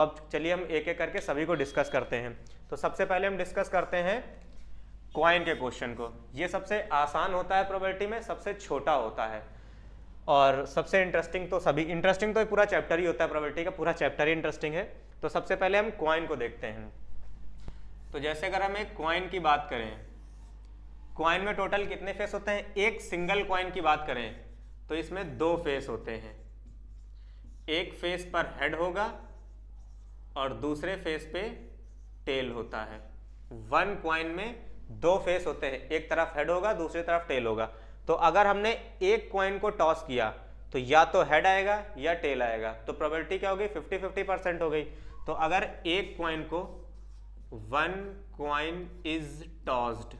अब चलिए हम एक एक करके सभी को डिस्कस करते हैं। तो सबसे पहले हम डिस्कस करते हैं कॉइन के क्वेश्चन को। ये सबसे आसान होता है प्रोबेबिलिटी में, सबसे छोटा होता है और सबसे इंटरेस्टिंग। तो सभी इंटरेस्टिंग तो पूरा चैप्टर ही होता है प्रोबेबिलिटी का, पूरा चैप्टर ही इंटरेस्टिंग है। तो सबसे पहले हम कॉइन को देखते हैं। तो जैसे अगर हम एक कॉइन की बात करें, कॉइन में टोटल कितने फेस होते हैं? एक सिंगल कॉइन की बात करें तो इसमें 2 फेस होते हैं। एक फेस पर हेड होगा और दूसरे फेस पे टेल होता है। वन कॉइन में 2 फेस होते हैं, एक तरफ हेड होगा दूसरी तरफ टेल होगा। तो अगर हमने एक कॉइन को टॉस किया तो या तो हेड आएगा या टेल आएगा। तो प्रोबेबिलिटी क्या हो गई? 50-50% हो गई। तो अगर एक कॉइन को, वन कॉइन इज टॉस्ड,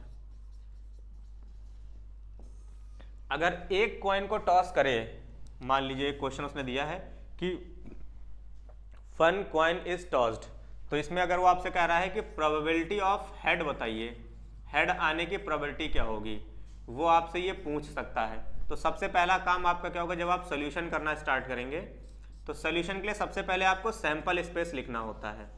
अगर एक कॉइन को टॉस करें, मान लीजिए एक क्वेश्चन उसने दिया है कि वन कॉइन इज टॉस्ड, तो इसमें अगर वो आपसे कह रहा है कि प्रोबेबिलिटी ऑफ हेड बताइए, हेड आने की प्रोबेबिलिटी क्या होगी, वो आपसे ये पूछ सकता है। तो सबसे पहला काम आपका क्या होगा? जब आप सोल्यूशन करना स्टार्ट करेंगे तो सोल्यूशन के लिए सबसे पहले आपको सैंपल स्पेस लिखना होता है।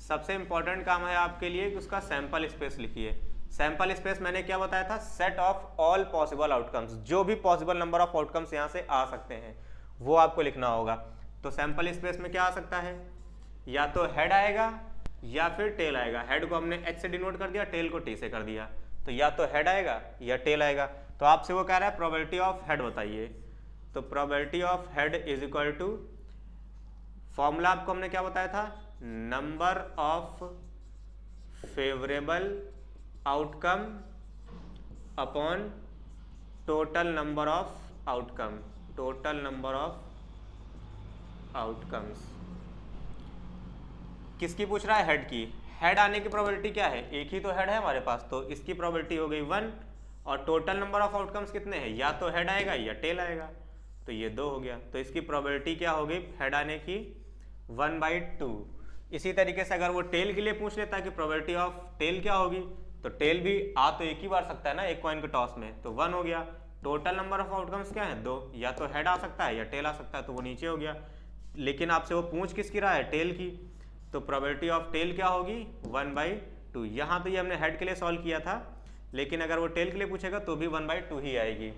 सबसे इंपॉर्टेंट काम है आपके लिए कि उसका सैंपल स्पेस लिखिए। सैंपल स्पेस मैंने क्या बताया था? Set of all possible outcomes, जो भी पॉसिबल नंबर ऑफ आउटकम्स यहाँ से आ सकते हैं वो आपको लिखना होगा। तो सैंपल स्पेस में क्या आ सकता है? या तो हेड आएगा या फिर टेल आएगा। हेड को हमने एच से डिनोट कर दिया, टेल को टी से कर दिया। तो या तो हेड आएगा या टेल आएगा। तो आपसे वो कह रहा है प्रोबेबिलिटी ऑफ हेड बताइए। तो probability of head is equal to, formula आपको हमने क्या बताया था? Number of favourable outcome upon total number of outcome, total number of outcomes. किसकी पूछ रहा है? हेड की। हेड आने की प्रोबेबिलिटी क्या है? एक ही तो हेड है हमारे पास, तो इसकी प्रोबेबिलिटी हो गई 1। और टोटल नंबर ऑफ आउटकम्स कितने हैं? या तो हेड आएगा या टेल आएगा, तो ये 2 हो गया। तो इसकी प्रोबेबिलिटी क्या हो गई हेड आने की? 1/2। इसी तरीके से अगर वो टेल के लिए पूछ लेता कि प्रोबेबिलिटी ऑफ टेल क्या होगी, तो टेल भी आ तो एक ही बार सकता है ना एक कॉइन के टॉस में, तो 1 हो गया। टोटल नंबर ऑफ आउटकम्स क्या है? 2। या तो हेड आ सकता है या टेल आ सकता है, तो वो नीचे हो गया। लेकिन आपसे वो पूछ किसकी रहा है? टेल की। तो प्रोबेबिलिटी ऑफ टेल क्या होगी? 1/2। यहाँ तो ये हमने हेड के लिए सॉल्व किया था, लेकिन अगर वो टेल के लिए पूछेगा तो भी 1/2 ही आएगी।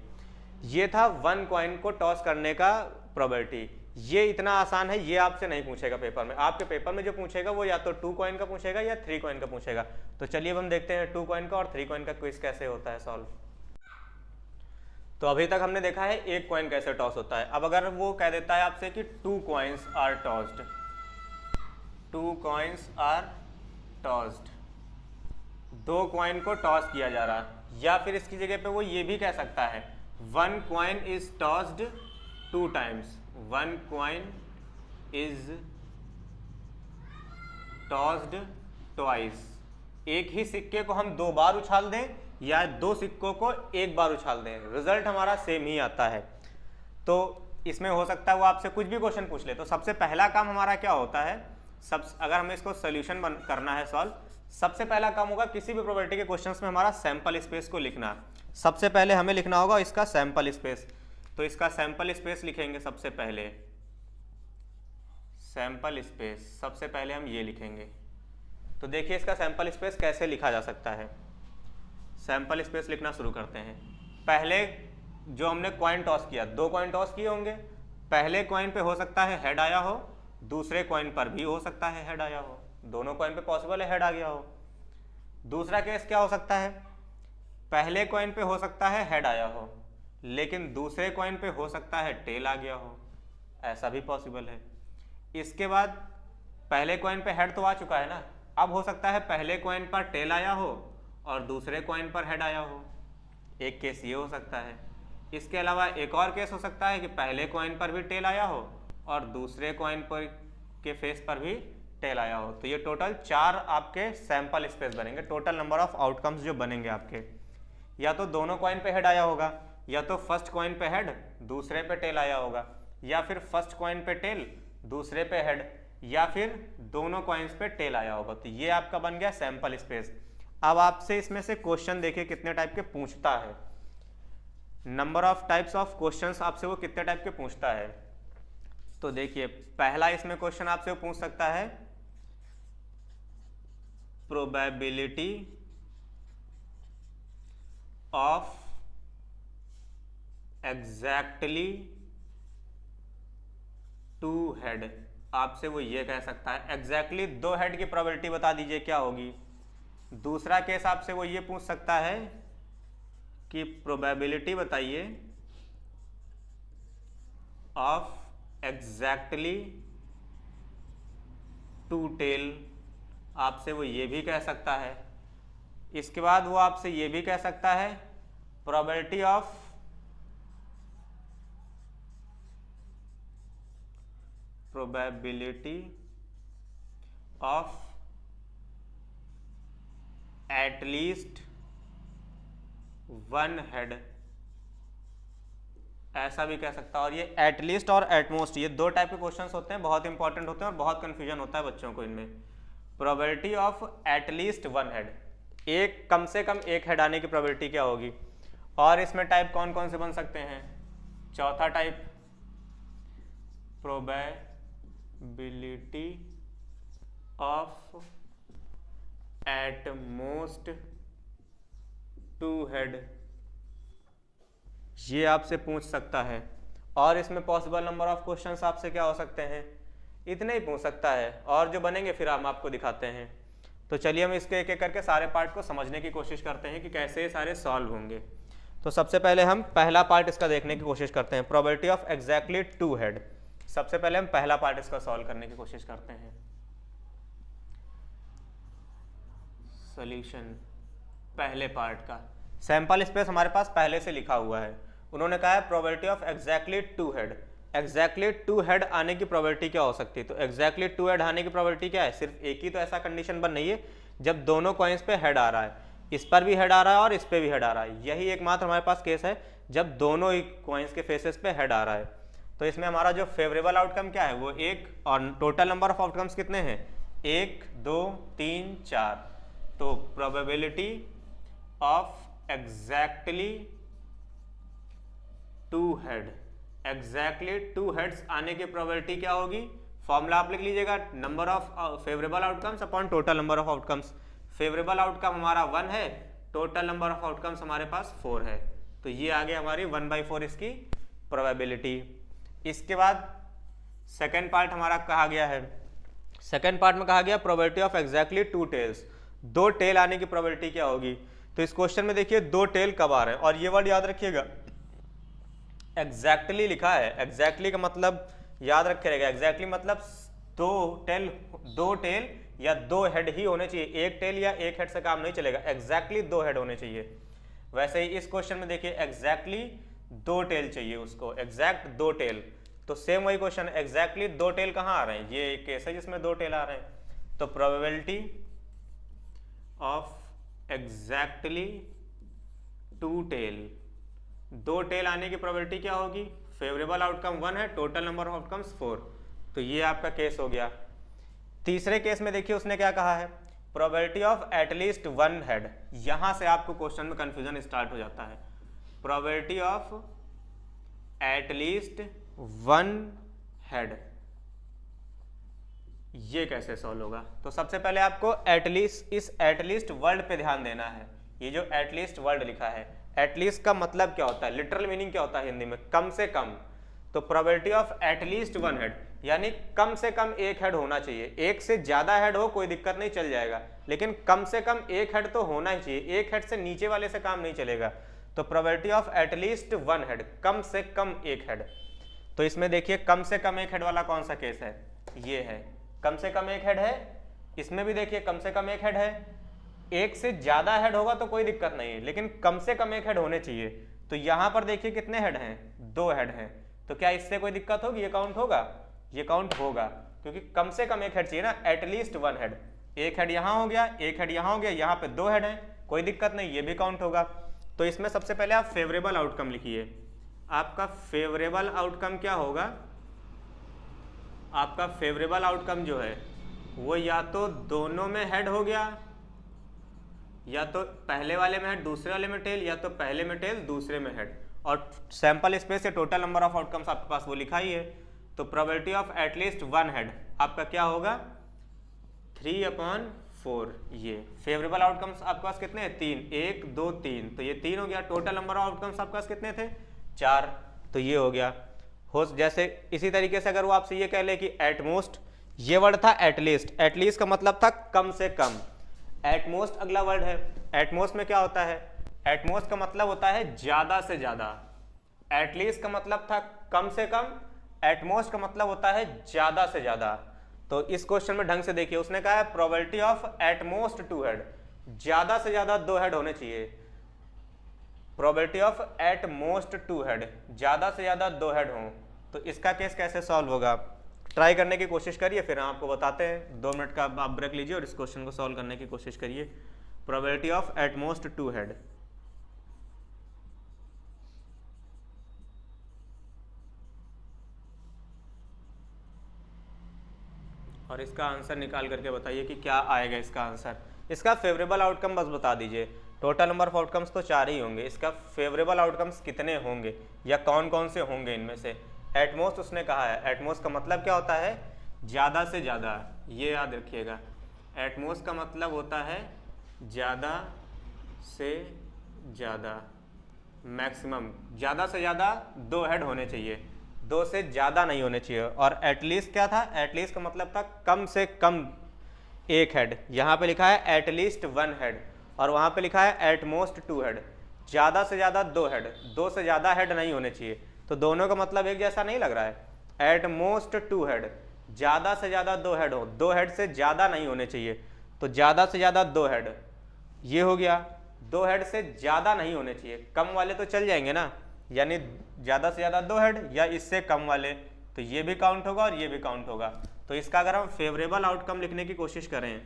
ये था वन कॉइन को टॉस करने का प्रोबेबिलिटी। ये इतना आसान है, ये आपसे नहीं पूछेगा पेपर में। आपके पेपर में जो पूछेगा वो या तो 2 कॉइन का पूछेगा या 3 कॉइन का पूछेगा। तो चलिए अब हम देखते हैं 2 कॉइन का और 3 कॉइन का क्विज कैसे होता है सॉल्व। तो अभी तक हमने देखा है एक कॉइन कैसे टॉस होता है। अब अगर वो कह देता है आपसे कि 2 coins are tossed, 2 coins are tossed, 2 coin को टॉस किया जा रहा है। या फिर इसकी जगह पे वो ये भी कह सकता है 1 coin is tossed 2 times, 1 coin is tossed twice. एक ही सिक्के को हम 2 बार उछाल दें या 2 सिक्कों को 1 बार उछाल दें, रिजल्ट हमारा सेम ही आता है। तो इसमें हो सकता है वो आपसे कुछ भी क्वेश्चन पूछ ले। तो सबसे पहला काम हमारा क्या होता है? अगर हमें इसको सोल्यूशन करना है सॉल्व, सबसे पहला काम होगा किसी भी प्रोबेबिलिटी के क्वेश्चंस में हमारा सैंपल स्पेस को लिखना। सबसे पहले हमें लिखना होगा इसका सैंपल स्पेस। तो इसका सैंपल स्पेस लिखेंगे सबसे पहले, सैंपल स्पेस सबसे पहले हम ये लिखेंगे। तो देखिए इसका सैंपल स्पेस कैसे लिखा जा सकता है। सैंपल स्पेस लिखना शुरू करते हैं। पहले जो हमने कॉइन टॉस किया, 2 कॉइन टॉस किए होंगे। पहले कॉइन पे हो सकता है हेड आया हो, दूसरे कॉइन पर भी हो सकता है हेड आया हो। दोनों कॉइन पे पॉसिबल है हेड आ गया हो। दूसरा केस क्या हो सकता है? पहले कॉइन पे हो सकता है हेड आया हो, लेकिन दूसरे कॉइन पे हो सकता है टेल आ गया हो, ऐसा भी पॉसिबल है। इसके बाद पहले कॉइन पे हेड तो आ चुका है ना, अब हो सकता है पहले कॉइन पर टेल आया हो और दूसरे कॉइन पर हेड आया हो। एक केस ये हो सकता है। इसके अलावा एक और केस हो सकता है कि पहले कॉइन पर भी टेल आया हो और दूसरे कॉइन पर के फेस पर भी टेल आया हो। तो ये टोटल 4 आपके सैंपल स्पेस बनेंगे, टोटल नंबर ऑफ आउटकम्स जो बनेंगे आपके। या तो दोनों कॉइन पे हेड आया होगा, या तो फर्स्ट कॉइन पे हेड दूसरे पे टेल आया होगा, या फिर फर्स्ट कॉइन पे टेल दूसरे पे हेड, या फिर दोनों कॉइन्स पे टेल आया होगा। तो ये आपका बन गया सैंपल स्पेस। अब आपसे इसमें से क्वेश्चन देखिए कितने टाइप के पूछता है। Number of types of questions आपसे वो कितने टाइप के पूछता है। तो देखिए पहला इसमें क्वेश्चन आपसे पूछ सकता है probability of exactly two head. आपसे वो ये कह सकता है एग्जैक्टली दो हेड की प्रोबेबिलिटी बता दीजिए क्या होगी। दूसरा केस आपसे वो ये पूछ सकता है कि प्रोबेबिलिटी बताइए ऑफ एग्जैक्टली टू टेल। आपसे वो ये भी कह सकता है। इसके बाद वो आपसे ये भी कह सकता है probability of at least one head, ऐसा भी कह सकता है। और ये एटलीस्ट और एटमोस्ट ये दो टाइप के क्वेश्चंस होते हैं, बहुत इंपॉर्टेंट होते हैं और बहुत कंफ्यूजन होता है बच्चों को इनमें। Probability of at least one head, एक कम से कम एक हेड आने की प्रोबेबिलिटी क्या होगी। और इसमें टाइप कौन कौन से बन सकते हैं। चौथा type probability of at most two head, ये आपसे पूछ सकता है। और इसमें पॉसिबल नंबर ऑफ क्वेश्चंस आपसे क्या हो सकते हैं, इतने ही पूछ सकता है। और जो बनेंगे फिर हम आपको दिखाते हैं। तो चलिए हम इसके एक एक करके सारे पार्ट को समझने की कोशिश करते हैं कि कैसे ये सारे सॉल्व होंगे। तो सबसे पहले हम पहला पार्ट इसका देखने की कोशिश करते हैं, probability of exactly two head. सबसे पहले हम पहला पार्ट इसका सॉल्व करने की कोशिश करते हैं। सॉल्यूशन पहले पार्ट का सैंपल स्पेस हमारे पास पहले से लिखा हुआ है। उन्होंने कहा है probability of exactly two head. Exactly two head आने की प्रोबेबिलिटी क्या हो सकती है। तो एग्जैक्टली टू हेड आने की प्रोबेबिलिटी क्या है, सिर्फ एक ही तो ऐसा कंडीशन बन रही है जब दोनों कॉइन्स पे हेड आ रहा है, इस पर भी हेड आ रहा है और इस पे भी हेड आ रहा है। यही एकमात्र हमारे पास केस है जब दोनों ही कॉइन्स के फेसेस पे हेड आ रहा है। तो इसमें हमारा जो फेवरेबल आउटकम क्या है वो एक, और टोटल नंबर ऑफ आउटकम्स कितने हैं, 1 2 3 4। तो probability of exactly two head, exactly two heads आने की प्रोबेबिलिटी क्या होगी। फॉर्मूला आप लिख लीजिएगा, number of favourable outcomes upon total number of outcomes. Favourable outcome हमारा 1 है, टोटल नंबर ऑफ आउटकम्स हमारे पास 4 है। तो ये आ गया हमारी 1/4 इसकी प्रोबेबिलिटी। इसके बाद सेकेंड पार्ट हमारा कहा गया है, सेकेंड पार्ट में कहा गया probability of exactly two tails, दो टेल आने की प्रोबेबिलिटी क्या होगी। तो इस क्वेश्चन में देखिए दो टेल कब आ रहे हैं, और ये वर्ड याद रखिएगा एग्जैक्टली लिखा है। एग्जैक्टली का मतलब याद रखे रहेगा, एग्जैक्टली मतलब दो टेल या दो हेड ही होने चाहिए, एक टेल या एक हेड से काम नहीं चलेगा, एग्जैक्टली दो हेड होने चाहिए। वैसे ही इस क्वेश्चन में देखिए एग्जैक्टली दो टेल चाहिए उसको, एग्जैक्ट दो टेल। तो सेम वही क्वेश्चन, एग्जैक्टली दो टेल कहाँ आ रहे हैं, ये एक केस है जिसमें दो टेल आ रहे हैं। तो probability of exactly two tail, दो टेल आने की प्रोबेबिलिटी क्या होगी, फेवरेबल आउटकम 1 है, टोटल नंबर ऑफ आउटकम्स 4। तो ये आपका केस हो गया। तीसरे केस में देखिए उसने क्या कहा है, probability of at least one head. यहां से आपको क्वेश्चन में कंफ्यूजन स्टार्ट हो जाता है। Probability of at least one head, ये कैसे सॉल्व होगा। तो सबसे पहले आपको एटलीस्ट, इस एटलीस्ट वर्ड पे ध्यान देना है। ये जो एटलीस्ट वर्ड लिखा है, एटलीस्ट का मतलब क्या होता है, लिटरल मीनिंग क्या होता है हिंदी में, कम से कम। तो probability of at least one head यानी कम से कम एक हेड होना चाहिए। एक से ज्यादा हेड हो कोई दिक्कत नहीं, चल जाएगा, लेकिन कम से कम एक हेड तो होना ही चाहिए, एक हेड से नीचे वाले से काम नहीं चलेगा। तो probability of at least one head, कम से कम एक हेड। तो इसमें देखिए कम से कम एक हेड वाला कौन सा केस है, ये है, कम से कम एक हेड है। इसमें भी देखिए कम से कम एक हेड है, एक से ज्यादा हेड होगा तो कोई दिक्कत नहीं है, लेकिन कम से कम एक हेड होने चाहिए। तो यहां पर देखिए कितने हेड हैं, दो हेड हैं। तो क्या इससे कोई दिक्कत होगी, ये काउंट होगा, ये काउंट होगा, क्योंकि कम से कम एक हेड चाहिए ना, एटलीस्ट वन हेड। एक हेड यहां हो गया, एक हेड यहां हो गया, यहां पे दो हेड हैं, कोई दिक्कत नहीं, ये भी काउंट होगा। तो इसमें सबसे पहले आप फेवरेबल आउटकम लिखिए। आपका फेवरेबल आउटकम क्या होगा, आपका फेवरेबल आउटकम जो है वो या तो दोनों में हेड हो गया, या तो पहले वाले में हेड दूसरे वाले में टेल, या तो पहले में टेल दूसरे में हेड। और सैंपल स्पेस से टोटल नंबर ऑफ आउटकम्स आपके पास वो लिखा ही है। तो probability of at least one head आपका क्या होगा 3/4। ये फेवरेबल आउटकम्स आपके पास कितने हैं 3, 1 2 3, तो ये 3 हो गया। टोटल नंबर ऑफ आउटकम्स आपके पास कितने थे 4, तो ये हो गया। हो जैसे इसी तरीके से अगर वो आपसे ये कह ले कि एटमोस्ट, ये वर्ड था एटलीस्ट, एटलीस्ट का मतलब था कम से कम। एटमोस्ट अगला वर्ड है। एटमोस्ट में क्या होता है, एटमोस्ट का मतलब होता है ज्यादा से ज्यादा। एटलीस्ट का मतलब था कम से कम, एटमोस्ट का मतलब होता है ज्यादा से ज्यादा। तो इस क्वेश्चन में ढंग से देखिए, उसने कहा है प्रोबेबिलिटी ऑफ एटमोस्ट 2 हेड, ज्यादा से ज्यादा 2 हेड होने चाहिए। प्रोबेबिलिटी ऑफ एटमोस्ट 2 हेड, ज्यादा से ज्यादा 2 हेड हों। तो इसका केस कैसे सॉल्व होगा, ट्राई करने की कोशिश करिए, फिर हम आपको बताते हैं। 2 मिनट का आप ब्रेक लीजिए और इस क्वेश्चन को सॉल्व करने की कोशिश करिए। प्रोबेबिलिटी ऑफ एटमोस्ट 2 हेड, और इसका आंसर निकाल करके बताइए कि क्या आएगा इसका आंसर। इसका फेवरेबल आउटकम बस बता दीजिए। टोटल नंबर ऑफ आउटकम्स तो 4 ही होंगे, इसका फेवरेबल आउटकम्स कितने होंगे या कौन कौन से होंगे इनमें से। एटमोस्ट उसने कहा है, एटमोस्ट का मतलब क्या होता है ज़्यादा से ज़्यादा, ये याद रखिएगा। एटमोस्ट का मतलब होता है ज़्यादा से ज़्यादा, मैक्सिमम, ज़्यादा से ज़्यादा 2 हेड होने चाहिए, 2 से ज़्यादा नहीं होने चाहिए। और एटलीस्ट क्या था, एटलीस्ट का मतलब था कम से कम 1 हेड। यहाँ पे लिखा है एटलीस्ट 1 हेड और वहाँ पे लिखा है एटमोस्ट 2 हेड। ज़्यादा से ज़्यादा 2 हेड, 2 से ज़्यादा हेड नहीं होने चाहिए। तो दोनों का मतलब एक जैसा नहीं लग रहा है। एटमोस्ट 2 हेड, ज़्यादा से ज़्यादा 2 हेड हो, 2 हेड से ज़्यादा नहीं होने चाहिए। तो ज़्यादा से ज़्यादा 2 हेड, ये हो गया। 2 हेड से ज़्यादा नहीं होने चाहिए, कम वाले तो चल जाएंगे ना, यानी ज़्यादा से ज़्यादा 2 हेड या इससे कम वाले, तो ये भी काउंट होगा और ये भी काउंट होगा। तो इसका अगर हम फेवरेबल आउटकम लिखने की कोशिश करें,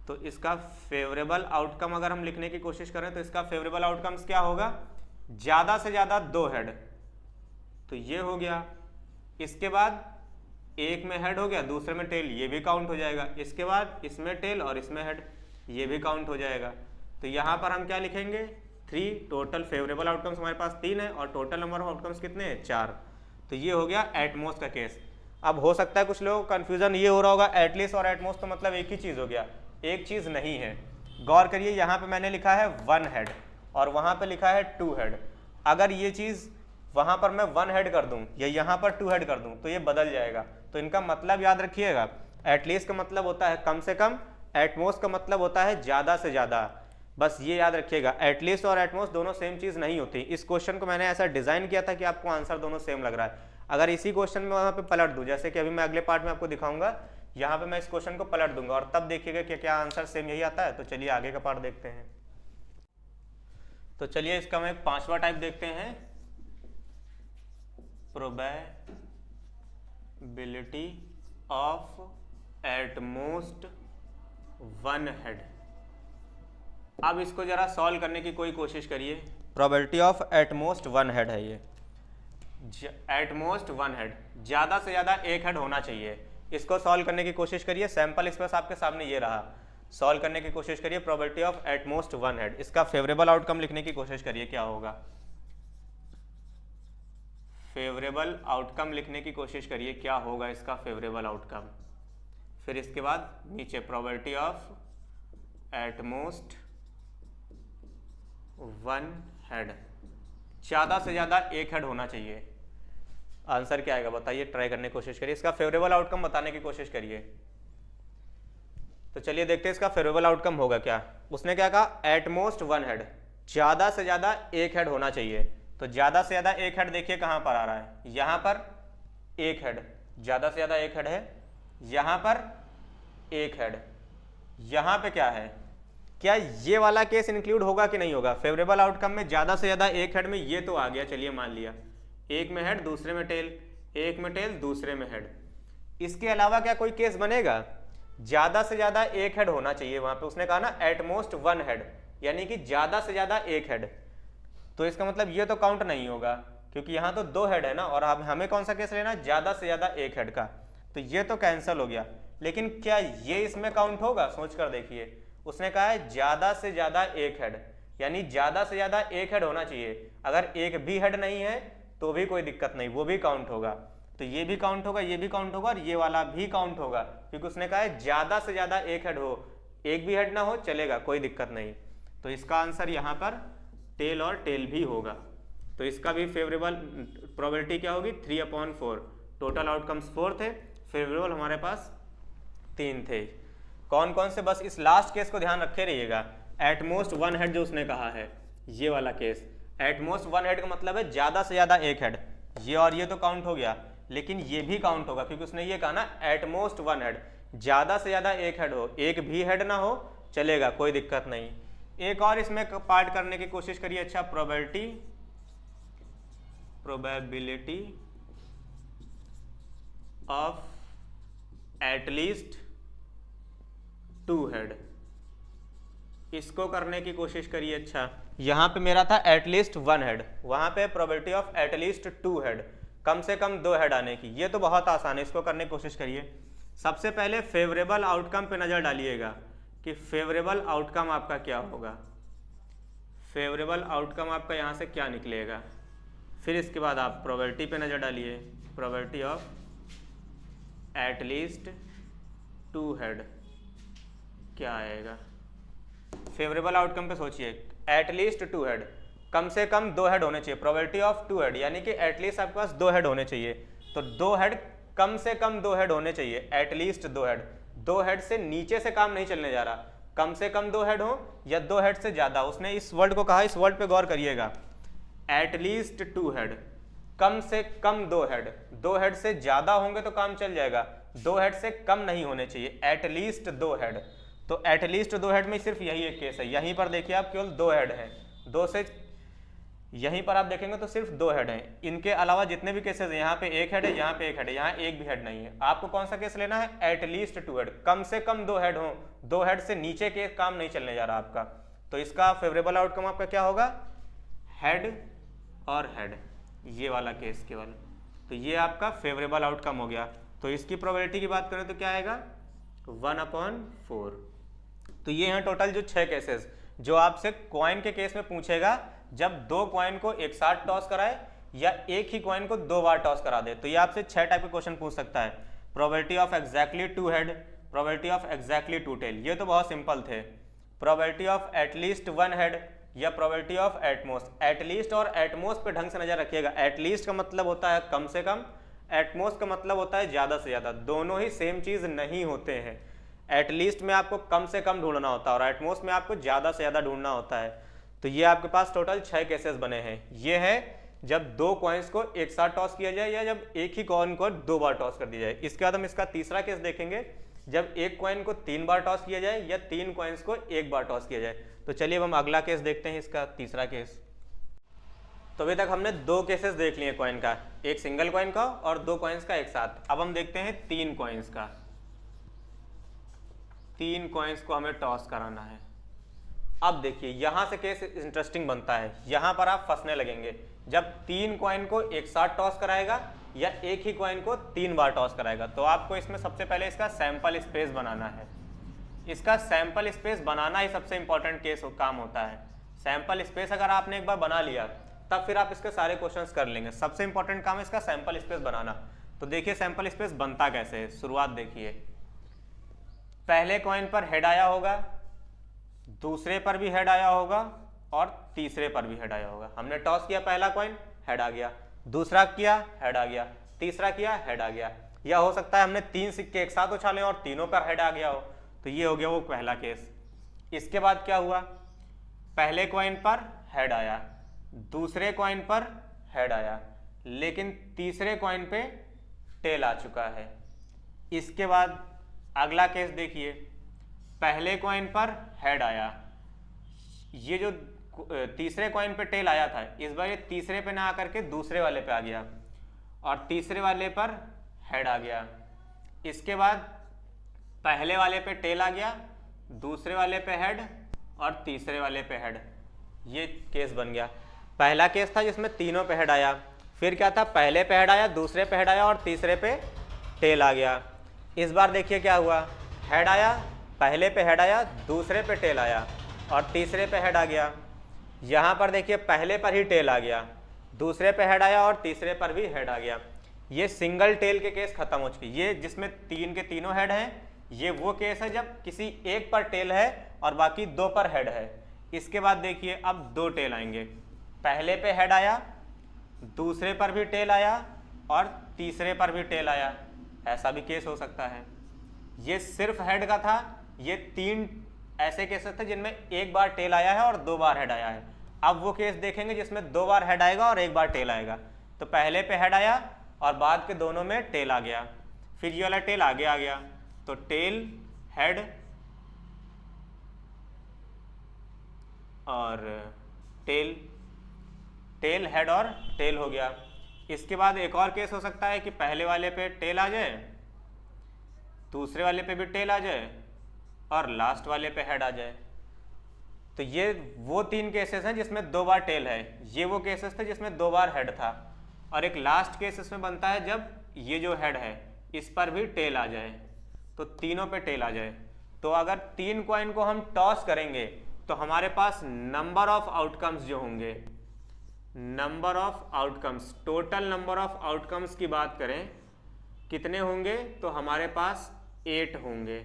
तो इसका फेवरेबल आउटकम अगर हम लिखने की कोशिश करें तो इसका फेवरेबल आउटकम्स क्या होगा, ज़्यादा से ज़्यादा 2 हेड, तो ये हो गया। इसके बाद एक में हेड हो गया, दूसरे में टेल, ये भी काउंट हो जाएगा। इसके बाद इसमें टेल और इसमें हेड, ये भी काउंट हो जाएगा। तो यहाँ पर हम क्या लिखेंगे 3, टोटल फेवरेबल आउटकम्स हमारे पास 3 है और टोटल नंबर ऑफ आउटकम्स कितने हैं 4। तो ये हो गया एटमोस्ट का केस। अब हो सकता है कुछ लोगों को कन्फ्यूजन ये हो रहा होगा, एटलीस्ट और एटमोस्ट तो मतलब एक ही चीज़ हो गया। एक चीज़ नहीं है, गौर करिए, यहाँ पे मैंने लिखा है 1 हेड और वहाँ पे लिखा है 2 हेड। अगर ये चीज़ वहाँ पर मैं 1 हेड कर दूँ या यहाँ पर 2 हेड कर दूँ तो ये बदल जाएगा। तो इनका मतलब याद रखिएगा, एटलीस्ट का मतलब होता है कम से कम, एटमोस्ट का मतलब होता है ज़्यादा से ज़्यादा। बस ये याद रखिएगा, एटलीस्ट और एटमोस्ट दोनों सेम चीज़ नहीं होती। इस क्वेश्चन को मैंने ऐसा डिज़ाइन किया था कि आपको आंसर दोनों सेम लग रहा है। अगर इसी क्वेश्चन में वहाँ पे पलट दूँ, जैसे कि अभी मैं अगले पार्ट में आपको दिखाऊंगा, यहाँ पे मैं इस क्वेश्चन को पलट दूंगा और तब देखिएगा कि क्या आंसर सेम यही आता है। तो चलिए आगे का पार्ट देखते हैं। तो चलिए इसका हम एक 5वां टाइप देखते हैं, प्रोबेबिलिटी ऑफ एटमोस्ट 1 हेड। अब इसको जरा सॉल्व करने की कोई कोशिश करिए। प्रोबेबिलिटी ऑफ एटमोस्ट 1 हेड है ये, एटमोस्ट 1 हेड, ज़्यादा से ज़्यादा 1 हेड होना चाहिए। इसको सॉल्व करने की कोशिश करिए। सैंपल एक्सप्रेस आपके सामने ये रहा, सॉल्व करने की कोशिश करिए। प्रोबेबिलिटी ऑफ एटमोस्ट 1 हेड, इसका फेवरेबल आउटकम लिखने की कोशिश करिए, क्या होगा। फेवरेबल आउटकम लिखने की कोशिश करिए, क्या होगा इसका फेवरेबल आउटकम। फिर इसके बाद नीचे प्रोबेबिलिटी ऑफ एटमोस्ट 1 हेड, ज़्यादा से ज़्यादा 1 हेड होना चाहिए। आंसर क्या आएगा बताइए, ट्राई करने की कोशिश करिए, इसका फेवरेबल आउटकम बताने की कोशिश करिए। तो चलिए देखते हैं इसका फेवरेबल आउटकम होगा क्या। उसने क्या कहा, एटमोस्ट 1 हेड, ज़्यादा से ज़्यादा 1 हेड होना चाहिए। तो ज़्यादा से ज़्यादा 1 हेड देखिए कहाँ पर आ रहा है, यहाँ पर 1 हेड, ज़्यादा से ज़्यादा 1 हेड है, यहाँ पर 1 हेड, यहाँ पे क्या है, क्या ये वाला केस इंक्लूड होगा कि नहीं होगा। फेवरेबल आउटकम में ज़्यादा से ज़्यादा 1 हेड में ये तो आ गया, चलिए मान लिया, एक में हेड दूसरे में टेल, एक में टेल दूसरे में हेड। इसके अलावा क्या कोई केस बनेगा, ज़्यादा से ज़्यादा 1 हेड होना चाहिए। वहाँ पे उसने कहा ना एटमोस्ट 1 हेड, यानी कि ज़्यादा से ज़्यादा 1 हेड। तो इसका मतलब ये तो काउंट नहीं होगा क्योंकि यहाँ तो 2 हेड है ना, और अब हमें कौन सा केस लेना, ज़्यादा से ज़्यादा 1 हेड का। तो ये तो कैंसिल हो गया। लेकिन क्या ये इसमें काउंट होगा, सोच कर देखिए। उसने कहा है ज़्यादा से ज़्यादा 1 हेड, यानी ज़्यादा से ज़्यादा 1 हेड होना चाहिए। अगर एक भी हेड नहीं है तो भी कोई दिक्कत नहीं, वो भी काउंट होगा। तो ये भी काउंट होगा, ये भी काउंट होगा और ये वाला भी काउंट होगा, क्योंकि उसने कहा है ज़्यादा से ज़्यादा एक हेड हो, एक भी हेड ना हो चलेगा, कोई दिक्कत नहीं। तो इसका आंसर यहाँ पर टेल और टेल भी होगा। तो इसका भी फेवरेबल प्रोबेबिलिटी क्या होगी 3/4। टोटल आउटकम्स 4 थे, फेवरेबल हमारे पास 3 थे। कौन कौन से, बस इस लास्ट केस को ध्यान रखे रहिएगा, एटमोस्ट 1 हेड जो उसने कहा है, ये वाला केस। एटमोस्ट 1 हेड का मतलब है ज़्यादा से ज़्यादा एक हेड, ये और ये तो काउंट हो गया, लेकिन ये भी काउंट होगा क्योंकि उसने ये कहा ना एटमोस्ट 1 हेड, ज़्यादा से ज़्यादा एक हेड हो, एक भी हेड ना हो चलेगा, कोई दिक्कत नहीं। एक और इसमें पार्ट करने की कोशिश करिए। अच्छा, प्रोबेबिलिटी ऑफ एटलीस्ट 2 हेड, इसको करने की कोशिश करिए। अच्छा, यहाँ पे मेरा था एटलीस्ट 1 हेड, वहाँ पे प्रोबेबिलिटी ऑफ एटलीस्ट 2 हेड, कम से कम 2 हेड आने की। ये तो बहुत आसान है, इसको करने की कोशिश करिए। सबसे पहले फेवरेबल आउटकम पे नज़र डालिएगा कि फेवरेबल आउटकम आपका क्या होगा, फेवरेबल आउटकम आपका यहाँ से क्या निकलेगा। फिर इसके बाद आप प्रोबेबिलिटी पे नज़र डालिए, प्रोबेबिलिटी ऑफ एटलीस्ट 2 हेड क्या आएगा। फेवरेबल आउटकम पे सोचिए, एटलीस्ट 2 हेड, कम से कम 2 हेड होने चाहिए, प्रोबेबिलिटी ऑफ 2 हेड, यानी कि एटलीस्ट आपके पास 2 हेड होने चाहिए। तो 2 हेड, कम से कम 2 हेड होने चाहिए, एटलीस्ट 2 हेड। 2 हेड से नीचे से काम नहीं चलने जा रहा, कम से कम 2 हेड हो या 2 हेड से ज़्यादा। उसने इस वर्ड को कहा, इस वर्ड पे गौर करिएगा, एटलीस्ट 2 हेड, कम से कम 2 हेड। 2 हेड से ज़्यादा होंगे तो काम चल जाएगा, 2 हेड से कम नहीं होने चाहिए, एटलीस्ट 2 हेड। तो एटलीस्ट 2 हेड में सिर्फ यही एक केस है, यहीं पर देखिए आप केवल 2 हेड हैं, 2 से यहीं पर आप देखेंगे तो सिर्फ 2 हेड हैं। इनके अलावा जितने भी केसेस हैं, यहाँ पे 1 हेड है, यहाँ पे 1 हेड है, यहाँ एक भी हेड नहीं है। आपको कौन सा केस लेना है, एटलीस्ट 2 हेड, कम से कम 2 हेड हो, 2 हेड से नीचे के काम नहीं चलने जा रहा आपका। तो इसका फेवरेबल आउटकम आपका क्या होगा, हेड और हेड, ये वाला केस केवल। तो ये आपका फेवरेबल आउटकम हो गया। तो इसकी प्रोबेबिलिटी की बात करें तो क्या आएगा 1/4। तो ये हैं टोटल जो 6 केसेस जो आपसे कॉइन के केस में पूछेगा, जब 2 कॉइन को एक साथ टॉस कराए या एक ही कॉइन को 2 बार टॉस करा दे। तो ये आपसे 6 टाइप के क्वेश्चन पूछ सकता है। Probability of exactly 2 head, probability of exactly 2 tail, ये तो बहुत सिंपल थे। प्रोबेबिलिटी ऑफ एटलीस्ट 1 हेड या प्रोबेबिलिटी ऑफ एटमोस्ट। एटलीस्ट और एटमोस्ट पे ढंग से नजर रखिएगा। एटलीस्ट का मतलब होता है कम से कम, एटमोस्ट का मतलब होता है ज़्यादा से ज़्यादा। दोनों ही सेम चीज़ नहीं होते हैं। एटलीस्ट में आपको कम से कम ढूंढना होता है और एटमोस्ट में आपको ज़्यादा से ज़्यादा ढूंढना होता है। तो ये आपके पास टोटल 6 केसेस बने हैं। ये है जब 2 कॉइन्स को एक साथ टॉस किया जाए या जब एक ही कॉइन को 2 बार टॉस कर दिया जाए। इसके बाद हम इसका तीसरा केस देखेंगे, जब एक कॉइन को 3 बार टॉस किया जाए या 3 कॉइन्स को 1 बार टॉस किया जाए। तो चलिए अब हम अगला केस देखते हैं, इसका तीसरा केस। तो अभी तक हमने 2 केसेस देख लिए कॉइन का, एक सिंगल कॉइन का और 2 कॉइन्स का एक साथ। अब हम देखते हैं 3 कॉइन्स का। 3 कॉइन्स को हमें टॉस कराना है। अब देखिए यहां से केस इंटरेस्टिंग बनता है, यहां पर आप फंसने लगेंगे। जब 3 कॉइन को एक साथ टॉस कराएगा या एक ही कॉइन को 3 बार टॉस कराएगा, तो आपको इसमें सबसे पहले इसका सैंपल स्पेस बनाना है। इसका सैंपल स्पेस बनाना ही सबसे इंपॉर्टेंट केस काम होता है। सैंपल स्पेस अगर आपने एक बार बना लिया तब फिर आप इसके सारे क्वेश्चंस कर लेंगे। सबसे इंपॉर्टेंट काम है इसका सैंपल स्पेस बनाना। तो देखिए सैंपल स्पेस बनता कैसे है, शुरुआत देखिए। पहले कॉइन पर हेड आया होगा, दूसरे पर भी हेड आया होगा और तीसरे पर भी हेड आया होगा। हमने टॉस किया, पहला कॉइन हेड आ गया, दूसरा किया हेड आ गया, तीसरा किया हेड आ गया। या हो सकता है हमने 3 सिक्के एक साथ उछाले और तीनों पर हेड आ गया हो। तो ये हो गया वो पहला केस। इसके बाद क्या हुआ, पहले कॉइन पर हेड आया, दूसरे कॉइन पर हेड आया, लेकिन तीसरे कॉइन पे टेल आ चुका है। इसके बाद अगला केस देखिए, पहले कॉइन पर हेड आया, ये जो तीसरे कॉइन पे टेल आया था, इस बार ये तीसरे पे ना आकर के दूसरे वाले पे आ गया और तीसरे वाले पर हेड आ गया। इसके बाद पहले वाले पे टेल आ गया, दूसरे वाले पे हेड और तीसरे वाले पे हेड। ये केस बन गया। पहला केस था जिसमें तीनों पे हेड आया, फिर क्या था, पहले पे हेड आया, दूसरे पे हेड आया और तीसरे पे टेल आ गया। इस बार देखिए क्या हुआ, हेड आया, पहले पे हेड आया, दूसरे पे टेल आया और तीसरे पे हेड आ गया। यहाँ पर देखिए पहले पर ही टेल आ गया, दूसरे पे हेड आया और तीसरे पर भी हेड आ गया। ये सिंगल टेल के केस खत्म हो चुके। ये जिसमें तीन के तीनों हेड हैं, ये वो केस है जब किसी एक पर टेल है और बाकी दो पर हेड है। इसके बाद देखिए अब दो टेल आएंगे, पहले पे हेड आया, दूसरे पर भी टेल आया और तीसरे पर भी टेल आया। ऐसा भी केस हो सकता है। ये सिर्फ हेड का था, ये तीन ऐसे केसेस थे जिनमें एक बार टेल आया है और दो बार हेड आया है। अब वो केस देखेंगे जिसमें दो बार हेड आएगा और एक बार टेल आएगा। तो पहले पे हेड आया और बाद के दोनों में टेल आ गया, फिर ये वाला टेल आगे आ गया, तो टेल हेड और टेल, टेल हेड और टेल हो गया। इसके बाद एक और केस हो सकता है कि पहले वाले पे टेल आ जाए, दूसरे वाले पे भी टेल आ जाए और लास्ट वाले पे हेड आ जाए। तो ये वो तीन केसेस हैं जिसमें दो बार टेल है। ये वो केसेस थे जिसमें दो बार हेड था। और एक लास्ट केस इसमें बनता है जब ये जो हेड है इस पर भी टेल आ जाए, तो तीनों पे टेल आ जाए। तो अगर तीन कॉइन को हम टॉस करेंगे तो हमारे पास नंबर ऑफ आउटकम्स जो होंगे, number of outcomes, total number of outcomes की बात करें कितने होंगे, तो हमारे पास 8 होंगे।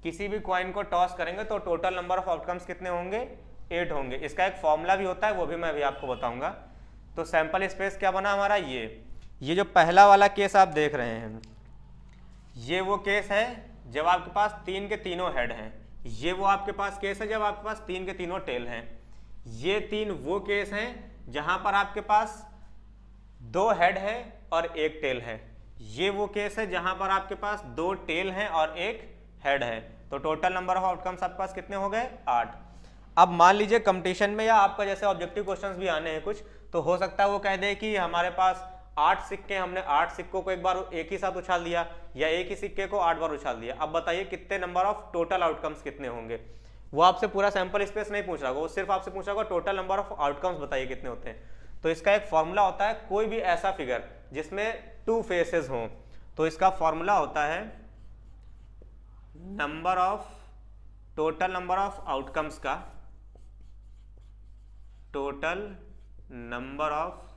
किसी भी कॉइन को टॉस करेंगे तो टोटल नंबर ऑफ आउटकम्स कितने होंगे, 8 होंगे। इसका एक फॉर्मूला भी होता है, वो भी मैं अभी आपको बताऊंगा। तो सैंपल स्पेस क्या बना हमारा, ये जो पहला वाला केस आप देख रहे हैं, ये वो केस है जब आपके पास तीन के तीनों हेड हैं। ये वो आपके पास केस है जब आपके पास तीन के तीनों टेल हैं। ये तीन वो केस हैं जहां पर आपके पास दो हेड है और एक टेल है। ये वो केस है जहां पर आपके पास दो टेल हैं और एक हेड है। तो टोटल नंबर ऑफ आउटकम्स आपके पास कितने हो गए, 8। अब मान लीजिए कंपटीशन में या आपका जैसे ऑब्जेक्टिव क्वेश्चंस भी आने हैं कुछ, तो हो सकता है वो कह दे कि हमारे पास 8 सिक्के, हमने 8 सिक्कों को एक बार एक ही साथ उछाल दिया या एक ही सिक्के को 8 बार उछाल दिया। अब बताइए कितने नंबर ऑफ टोटल आउटकम्स कितने होंगे। वो आपसे पूरा सैंपल स्पेस नहीं पूछ रहा होगा, वो सिर्फ आपसे पूछ रहा होगा टोटल नंबर ऑफ आउटकम्स बताइए कितने होते हैं। तो इसका एक फॉर्मूला होता है, कोई भी ऐसा फिगर जिसमें 2 फेसेस हों, तो इसका फॉर्मूला होता है number of, total number of outcomes का, टोटल नंबर ऑफ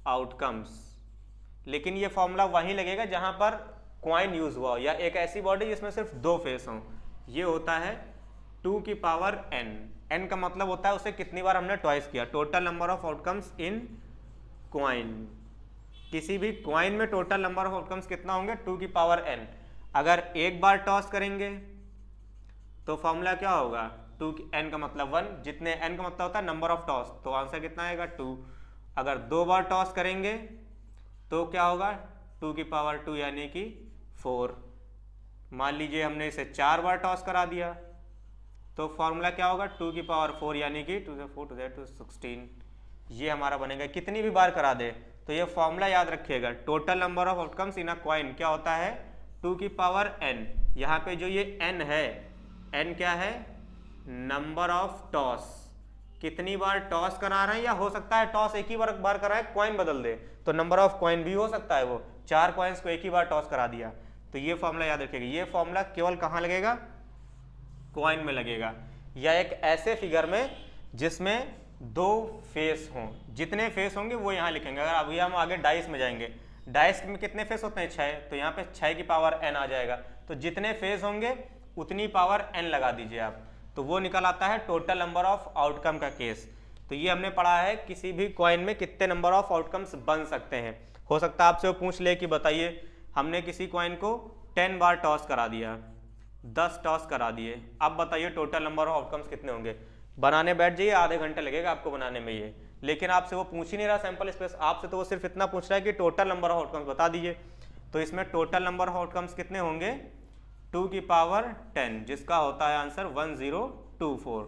आउटकम्स। लेकिन ये फॉर्मूला वहीं लगेगा जहां पर क्वाइन यूज हुआ हो या एक ऐसी बॉडी जिसमें सिर्फ 2 फेस हों। ये होता है 2 की पावर n। n का मतलब होता है उसे कितनी बार हमने ट्वाइस किया। Total number of outcomes in coin, किसी भी क्वाइन में टोटल नंबर ऑफ आउटकम्स कितना होंगे, 2 की पावर n। अगर एक बार टॉस करेंगे तो फॉर्मूला क्या होगा, 2 की n का मतलब 1, जितने n का मतलब होता है नंबर ऑफ टॉस, तो आंसर कितना आएगा 2। अगर 2 बार टॉस करेंगे तो क्या होगा, 2 की पावर 2 यानी कि 4। मान लीजिए हमने इसे 4 बार टॉस करा दिया तो फॉर्मूला क्या होगा, 2 की पावर 4 यानी कि 2 से 4 2 16। ये हमारा बनेगा। कितनी भी बार करा दे तो ये फॉर्मूला याद रखिएगा, total number of outcomes in a coin क्या होता है, 2 की पावर n। यहाँ पे जो ये n है, n क्या है, नंबर ऑफ टॉस, कितनी बार टॉस करा रहे हैं, या हो सकता है टॉस एक ही बार कराए, कॉइन बदल दे तो नंबर ऑफ कॉइन भी हो सकता है, वो 4 कॉइन्स को एक ही बार टॉस करा दिया। तो ये फॉर्मूला याद रखिएगा। ये फॉर्मूला केवल कहाँ लगेगा, कॉइन में लगेगा, या एक ऐसे फिगर में जिसमें 2 फेस हों। जितने फेस होंगे वो यहाँ लिखेंगे। अगर अभी हम आगे डाइस में जाएंगे, डाइस में कितने फेस होते हैं, 6, तो यहाँ पे 6 की पावर n आ जाएगा। तो जितने फेस होंगे उतनी पावर n लगा दीजिए आप, तो वो निकल आता है टोटल नंबर ऑफ आउटकम का केस। तो ये हमने पढ़ा है किसी भी कॉइन में कितने नंबर ऑफ आउटकम्स बन सकते हैं। हो सकता है आपसे वो पूछ ले कि बताइए हमने किसी कॉइन को 10 बार टॉस करा दिया, 10 टॉस करा दिए, अब बताइए टोटल नंबर ऑफ आउटकम्स कितने होंगे। बनाने बैठ जाइए, आधे घंटे लगेगा आपको बनाने में ये, लेकिन आपसे वो पूछ ही नहीं रहा सैंपल स्पेस, आपसे तो वो सिर्फ इतना पूछ रहा है कि टोटल नंबर ऑफ आउटकम्स बता दीजिए। तो इसमें टोटल नंबर ऑफ आउटकम्स कितने होंगे, 2 की पावर 10, जिसका होता है आंसर 1024।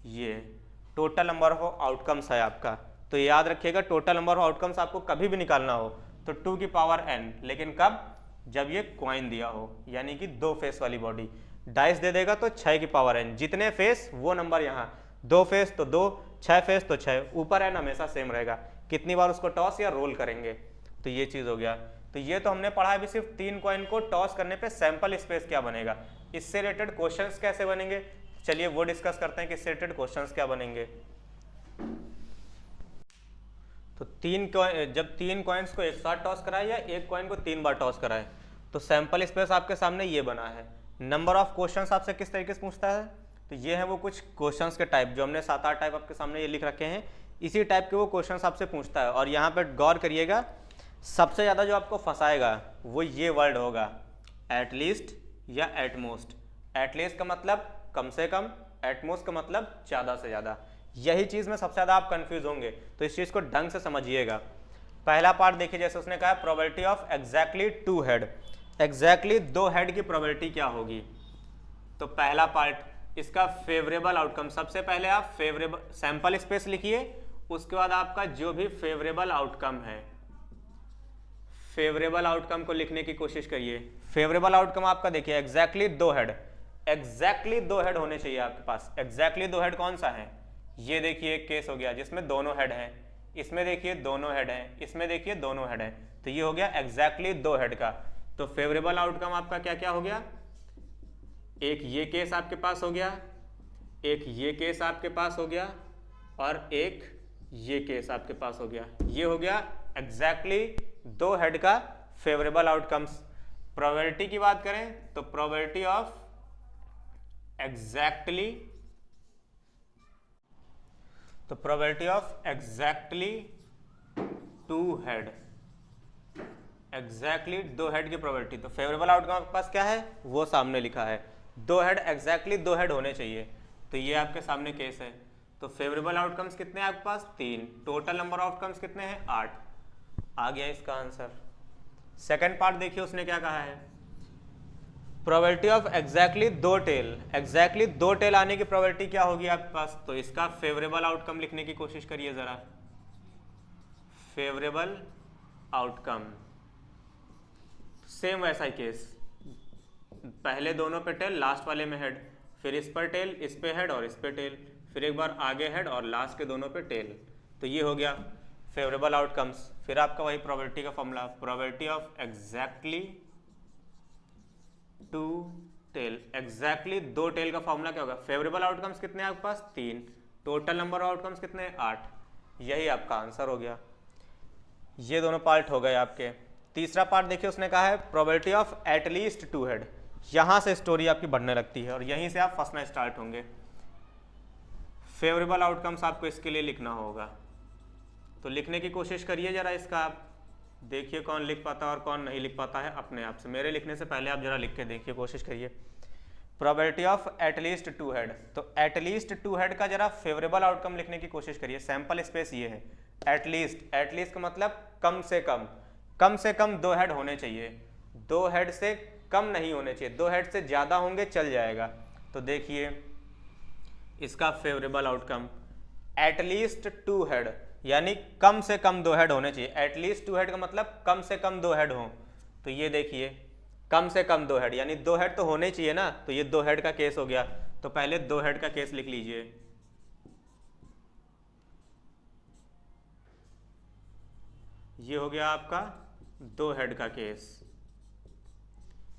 ये टोटल नंबर ऑफ आउटकम्स है आपका। तो याद रखिएगा टोटल नंबर ऑफ आउटकम्स आपको कभी भी निकालना हो तो 2 की पावर n, लेकिन कब, जब ये कॉइन दिया हो, यानी कि 2 फेस वाली बॉडी। डाइस दे देगा तो 6 की पावर n, जितने फेस वो नंबर यहाँ, 2 फेस तो 2, 6 फेस तो 6, ऊपर n हमेशा सेम रहेगा, कितनी बार उसको टॉस या रोल करेंगे। तो ये चीज़ हो गया। तो ये तो हमने पढ़ा है भी सिर्फ 3 कॉइन को टॉस करने पे सैंपल स्पेस क्या बनेगा। इससे रिलेटेड क्वेश्चंस कैसे बनेंगे, चलिए वो डिस्कस करते हैं कि इससे रिलेटेड क्वेश्चंस क्या बनेंगे। तो जब 3 कॉइन्स को एक साथ टॉस कराए या एक कॉइन को 3 बार टॉस कराए, तो सैंपल स्पेस आपके सामने ये बना है। नंबर ऑफ क्वेश्चंस आपसे किस तरीके से पूछता है, तो ये है वो कुछ क्वेश्चंस के टाइप, जो हमने 7-8 टाइप आपके सामने ये लिख रखे हैं, इसी टाइप के वो क्वेश्चंस आपसे पूछता है। और यहाँ पर गौर करिएगा, सबसे ज़्यादा जो आपको फंसाएगा वो ये वर्ड होगा, एटलीस्ट या एटमोस्ट। एटलीस्ट का मतलब कम से कम, एटमोस्ट का मतलब ज़्यादा से ज़्यादा। यही चीज़ में सबसे ज़्यादा आप कंफ्यूज होंगे, तो इस चीज़ को ढंग से समझिएगा। पहला पार्ट देखिए, जैसे उसने कहा probability of exactly 2 head, exactly 2 head की प्रोबेबिलिटी क्या होगी। तो पहला पार्ट इसका फेवरेबल आउटकम, सबसे पहले आप फेवरेबल सैंपल स्पेस लिखिए, उसके बाद आपका जो भी फेवरेबल आउटकम है, फेवरेबल आउटकम को लिखने की कोशिश करिए। फेवरेबल आउटकम आपका देखिए एग्जैक्टली 2 हेड, एग्जैक्टली 2 हेड होने चाहिए आपके पास। एग्जैक्टली 2 हेड कौन सा है, ये देखिए एक केस हो गया जिसमें दोनों हेड हैं, इसमें देखिए दोनों हेड हैं, इसमें देखिए दोनों हेड हैं, तो ये हो गया एग्जैक्टली 2 हेड का। तो फेवरेबल आउटकम आपका क्या क्या हो गया, एक ये केस आपके पास हो गया, एक ये केस आपके पास हो गया, और एक ये केस आपके पास हो गया। ये हो गया एग्जैक्टली 2 हेड का फेवरेबल आउटकम्स। प्रोबेबिलिटी की बात करें तो प्रोबेबिलिटी ऑफ एग्जैक्टली, तो probability of exactly 2 head, exactly 2 head की प्रोबेबिलिटी। तो फेवरेबल आउटकम आपके पास क्या है, वो सामने लिखा है, 2 हेड, एग्जैक्टली 2 हेड होने चाहिए। तो ये आपके सामने केस है। तो फेवरेबल आउटकम्स कितने हैं आपके पास, 3। टोटल नंबर ऑफ आउटकम्स कितने हैं, 8। आ गया इसका आंसर। सेकंड पार्ट देखिए उसने क्या कहा है, probability of exactly 2 tail, exactly 2 tail आने की प्रोबेबिलिटी क्या होगी आपके पास। तो इसका फेवरेबल आउटकम लिखने की कोशिश करिए जरा, फेवरेबल आउटकम। सेम वैसा ही केस, पहले दोनों पे टेल, लास्ट वाले में हेड, फिर इस पर टेल, इस पे हेड और इस पे टेल, फिर एक बार आगे हेड और लास्ट के दोनों पे टेल। तो ये हो गया फेवरेबल आउटकम्स। फिर आपका वही प्रोबेबिलिटी का formula, probability of exactly 2 tail, exactly 2 tail का फॉर्मूला क्या होगा, फेवरेबल आउटकम्स कितने हैं आपके पास, 3। टोटल नंबर ऑफ आउटकम्स कितने हैं, 8। यही आपका आंसर हो गया। ये दोनों पार्ट हो गए आपके। तीसरा पार्ट देखिए उसने कहा है प्रोबेबिलिटी ऑफ एटलीस्ट 2 हेड। यहाँ से स्टोरी आपकी बढ़ने लगती है और यहीं से आप फंसना स्टार्ट होंगे। फेवरेबल आउटकम्स आपको इसके लिए लिखना होगा, तो लिखने की कोशिश करिए जरा इसका, आप देखिए कौन लिख पाता है और कौन नहीं लिख पाता है अपने आप से। मेरे लिखने से पहले आप जरा लिख के देखिए, कोशिश करिए। प्रोबेबिलिटी ऑफ एटलीस्ट 2 हेड, तो एटलीस्ट 2 हेड का जरा फेवरेबल आउटकम लिखने की कोशिश करिए। सैंपल स्पेस ये है, एटलीस्ट, एटलीस्ट का मतलब कम से कम, कम से कम 2 हेड होने चाहिए, 2 हेड से कम नहीं होने चाहिए, 2 हेड से ज़्यादा होंगे चल जाएगा। तो देखिए इसका फेवरेबल आउटकम एटलीस्ट 2 हेड, यानी कम से कम 2 हेड होने चाहिए। एटलीस्ट 2 हेड का मतलब कम से कम 2 हेड हो। तो ये देखिए कम से कम 2 हेड, यानी 2 हेड तो होने ही चाहिए ना, तो ये 2 हेड का केस हो गया। तो पहले 2 हेड का केस लिख लीजिए। ये हो गया आपका 2 हेड का केस।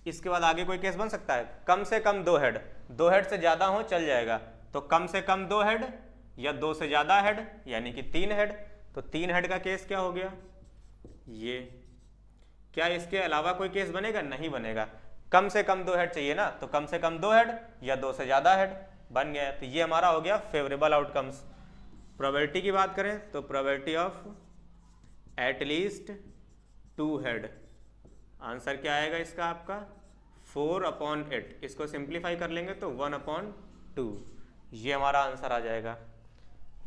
इसके बाद आगे कोई केस बन सकता है, कम से कम 2 हेड, 2 हेड से ज्यादा हो चल जाएगा। तो कम से कम 2 हेड या 2 से ज्यादा हेड, यानी कि 3 हेड। तो 3 हेड का केस क्या हो गया, ये। क्या इसके अलावा कोई केस बनेगा, नहीं बनेगा। कम से कम 2 हेड चाहिए ना, तो कम से कम 2 हेड या 2 से ज्यादा हेड बन गया। तो ये हमारा हो गया फेवरेबल आउटकम्स। प्रोबेबिलिटी की बात करें तो probability of at least 2 head, answer क्या आएगा इसका आपका 4/8। इसको सिंप्लीफाई कर लेंगे तो 1/2, ये हमारा आंसर आ जाएगा।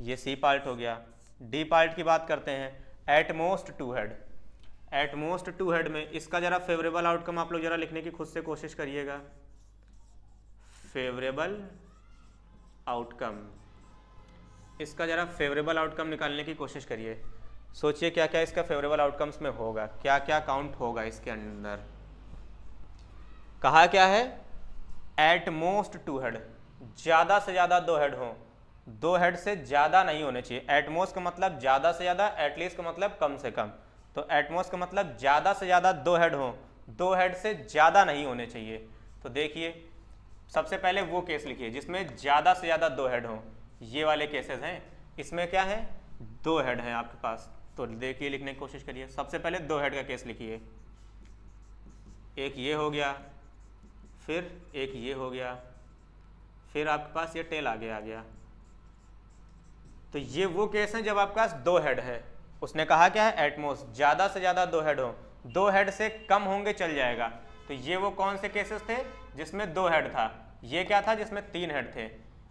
ये सी पार्ट हो गया। डी पार्ट की बात करते हैं, at most 2 head. At most 2 head में इसका जरा फेवरेबल आउटकम आप लोग जरा लिखने की खुद से कोशिश करिएगा। फेवरेबल आउटकम, इसका जरा फेवरेबल आउटकम निकालने की कोशिश करिए। सोचिए क्या क्या इसका फेवरेबल आउटकम्स में होगा, क्या क्या काउंट होगा इसके अंदर। कहा क्या है, एट मोस्ट 2 हेड, ज़्यादा से ज़्यादा 2 हेड हो, 2 हेड से ज़्यादा नहीं होने चाहिए। एटमोस्ट का मतलब ज़्यादा से ज़्यादा, एटलीस्ट का मतलब कम से कम। तो एटमोस्ट का मतलब ज़्यादा से ज़्यादा 2 हेड हो, 2 हेड से ज़्यादा नहीं होने चाहिए। तो देखिए सबसे पहले वो केस लिखिए जिसमें ज़्यादा से ज़्यादा 2 हेड हो। ये वाले केसेस हैं, इसमें क्या है 2 हेड हैं आपके पास। तो देखिए लिखने की कोशिश करिए। सबसे पहले 2 हेड का केस लिखिए, एक ये हो गया, फिर एक ये हो गया, फिर आपके पास ये टेल आगे आ गया। तो ये वो केस है जब आपके पास 2 हेड है। उसने कहा क्या है, एटमोस्ट, ज़्यादा से ज़्यादा 2 हेड हो, 2 हेड से कम होंगे चल जाएगा। तो ये वो कौन से केसेस थे जिसमें 2 हेड था, ये क्या था जिसमें 3 हेड थे,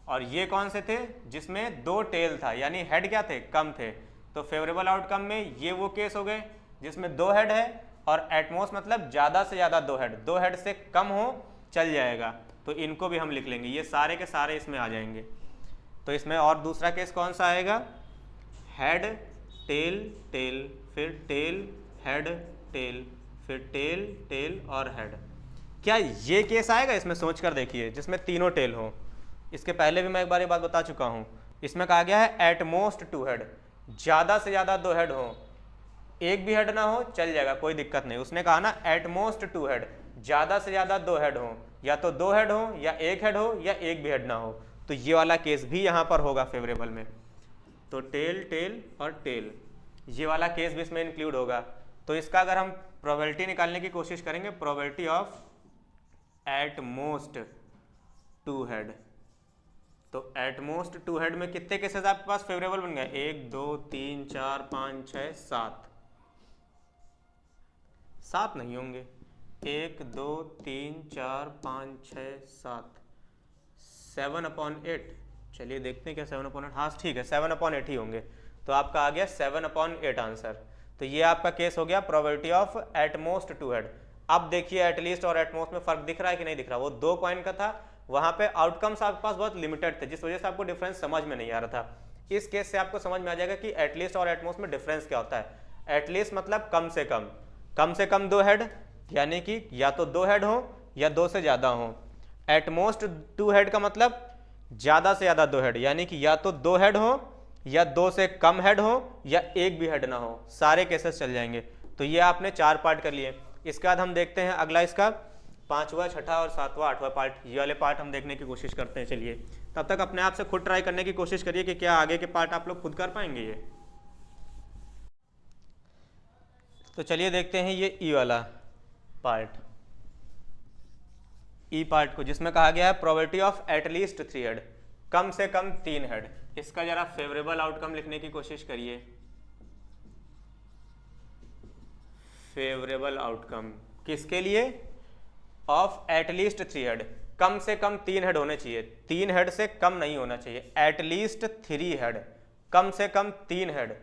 और ये कौन से थे जिसमें 2 टेल था, यानी हेड क्या थे, कम थे। तो फेवरेबल आउटकम में ये वो केस हो गए जिसमें 2 हेड है और एटमोस्ट मतलब ज़्यादा से ज़्यादा 2 हेड, 2 हेड से कम हो चल जाएगा। तो इनको भी हम लिख लेंगे, ये सारे के सारे इसमें आ जाएंगे। तो इसमें और दूसरा केस कौन सा आएगा, हेड टेल टेल, फिर टेल हेड टेल, फिर टेल टेल और हेड। क्या ये केस आएगा इसमें, सोच कर देखिए, जिसमें तीनों टेल हो। इसके पहले भी मैं एक बार ये बात बता चुका हूँ। इसमें कहा गया है एट मोस्ट 2 हेड, ज़्यादा से ज़्यादा 2 हेड हो, एक भी हेड ना हो चल जाएगा, कोई दिक्कत नहीं। उसने कहा ना एट मोस्ट 2 हेड, ज़्यादा से ज़्यादा 2 हेड हो, या तो 2 हेड हो या 1 हेड हो या एक भी हेड ना हो। तो ये वाला केस भी यहाँ पर होगा फेवरेबल में। तो टेल टेल और टेल, ये वाला केस भी इसमें इंक्लूड होगा। तो इसका अगर हम प्रोबेबिलिटी निकालने की कोशिश करेंगे, probability of at most 2 head, तो एट मोस्ट 2 हेड में कितने केसेस आपके पास फेवरेबल बन गए, 1 2 3 4 5 6 7, 7 नहीं होंगे, 1 2 3 4 5 6 7, 7/8। चलिए देखते हैं क्या 7/8, हाँ ठीक है 7/8 ही होंगे। तो आपका आ गया 7/8 आंसर। तो ये आपका केस हो गया प्रोबेबिलिटी ऑफ एटमोस्ट 2 हेड। अब देखिए एटलीस्ट और एटमोस्ट में फर्क दिख रहा है कि नहीं दिख रहा। वो 2 कॉइन का था, वहां पे आउटकम्स आपके पास बहुत लिमिटेड थे, जिस वजह से आपको डिफरेंस समझ में नहीं आ रहा था। इस केस से आपको समझ में आ जाएगा कि एटलीस्ट और एटमोस्ट में डिफरेंस क्या होता है। एटलीस्ट मतलब कम से कम 2 हेड, यानी कि या तो 2 हेड हो या 2 से ज्यादा हो। एटमोस्ट 2 हेड का मतलब ज़्यादा से ज़्यादा 2 हेड, यानी कि या तो 2 हेड हो या 2 से कम हेड हो या एक भी हेड ना हो, सारे केसेस चल जाएंगे। तो ये आपने 4 पार्ट कर लिए। इसके बाद हम देखते हैं अगला इसका 5वां 6ठा और 7वां 8वां पार्ट, ये वाले पार्ट हम देखने की कोशिश करते हैं। चलिए तब तक अपने आप से खुद ट्राई करने की कोशिश करिए कि क्या आगे के पार्ट आप लोग खुद कर पाएंगे ये। तो चलिए देखते हैं ये ई वाला पार्ट, ई पार्ट को, जिसमें कहा गया है प्रोबेबिलिटी ऑफ एटलीस्ट 3 हेड, कम से कम 3 हेड। इसका जरा फेवरेबल आउटकम लिखने की कोशिश करिए। फेवरेबल आउटकम किसके लिए, ऑफ एटलीस्ट 3 हेड, कम से कम 3 हेड होने चाहिए, 3 हेड से कम नहीं होना चाहिए। एटलीस्ट 3 हेड, कम से कम 3 हेड,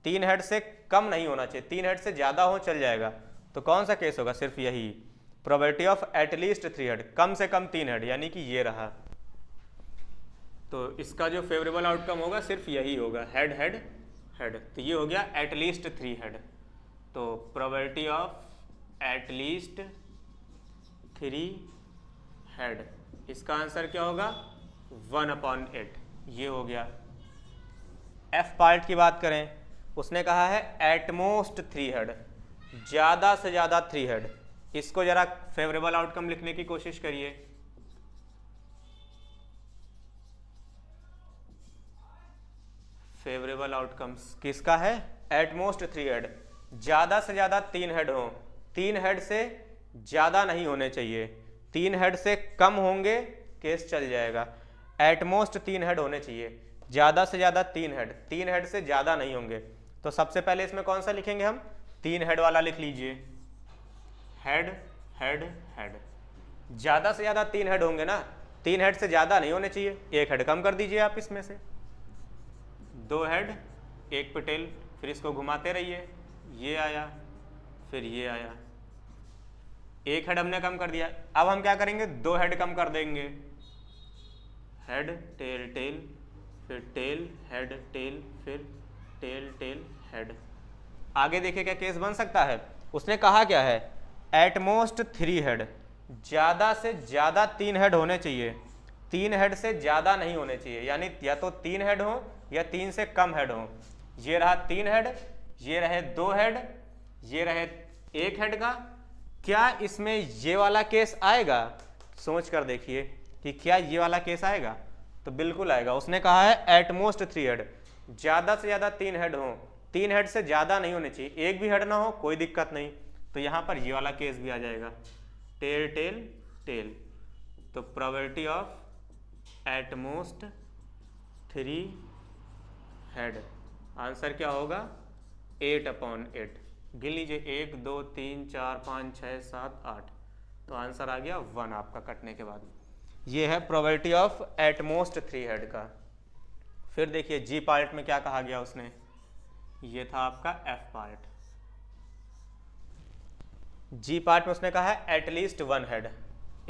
3 हेड से कम नहीं होना चाहिए, 3 हेड से ज्यादा हो चल जाएगा। तो कौन सा केस होगा, सिर्फ यही प्रोबेबिलिटी ऑफ एटलीस्ट 3 हेड, कम से कम 3 हेड, यानी कि ये रहा। तो इसका जो फेवरेबल आउटकम होगा सिर्फ यही होगा, हेड हेड हेड। तो ये हो गया एटलीस्ट 3 हेड। तो प्रोबेबिलिटी ऑफ एटलीस्ट 3 हेड, इसका आंसर क्या होगा 1/8, ये हो गया। एफ पार्ट की बात करें, उसने कहा है एटमोस्ट 3 हेड, ज्यादा से ज्यादा 3 हेड। इसको जरा फेवरेबल आउटकम लिखने की कोशिश करिए। फेवरेबल आउटकम्स किसका है, एटमोस्ट 3 हेड, ज्यादा से ज्यादा 3 हेड हो, 3 हेड से ज्यादा नहीं होने चाहिए, 3 हेड से कम होंगे केस चल जाएगा। एटमोस्ट 3 हेड होने चाहिए, ज्यादा से ज्यादा 3 हेड, 3 हेड से ज्यादा नहीं होंगे। तो सबसे पहले इसमें कौन सा लिखेंगे हम, 3 हेड वाला लिख लीजिए, हेड हेड हेड। ज्यादा से ज्यादा 3 हेड होंगे ना, 3 हेड से ज्यादा नहीं होने चाहिए, 1 हेड कम कर दीजिए आप इसमें से, 2 हेड 1 पे टेल, फिर इसको घुमाते रहिए, ये आया फिर ये आया, 1 हेड हमने कम कर दिया। अब हम क्या करेंगे, 2 हेड कम कर देंगे, हेड टेल टेल, फिर टेल हेड टेल, फिर टेल टेल हेड। आगे देखिए क्या केस बन सकता है। उसने कहा क्या है, एटमोस्ट 3 हेड, ज्यादा से ज्यादा 3 हेड होने चाहिए, 3 हेड से ज्यादा नहीं होने चाहिए, यानी या तो 3 हेड हो या 3 से कम हेड हो। ये रहा 3 हेड, ये रहे 2 हेड, ये रहे 1 हेड का। क्या इसमें ये वाला केस आएगा, सोच कर देखिए कि क्या ये वाला केस आएगा। तो बिल्कुल आएगा। उसने कहा है एटमोस्ट 3 हेड, ज्यादा से ज्यादा 3 हेड हो, 3 हेड से ज़्यादा नहीं होने चाहिए, एक भी हेड ना हो कोई दिक्कत नहीं। तो यहाँ पर ये वाला केस भी आ जाएगा, टेल टेल टेल। तो probability of at most 3 head, answer क्या होगा 8/8। गिन लीजिए 1 2 3 4 5 6 7 8, तो आंसर आ गया 1 आपका कटने के बाद। ये है probability of at most 3 head का। फिर देखिए जी पार्ट में क्या कहा गया उसने, ये था आपका एफ पार्ट। जी पार्ट में उसने कहा है एटलीस्ट 1 हेड।